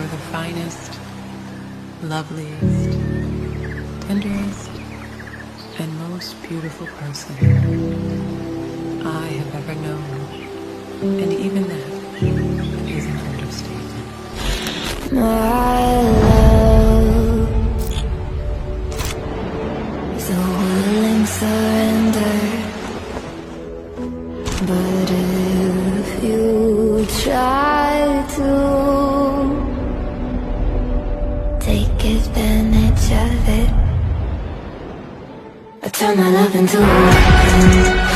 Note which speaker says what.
Speaker 1: are the finest, loveliest, tenderest, and most beautiful person I have ever known. And even that is an understatement.
Speaker 2: My love is a willing surrender, but if you try to take advantage of it, I turn my love into a weapon.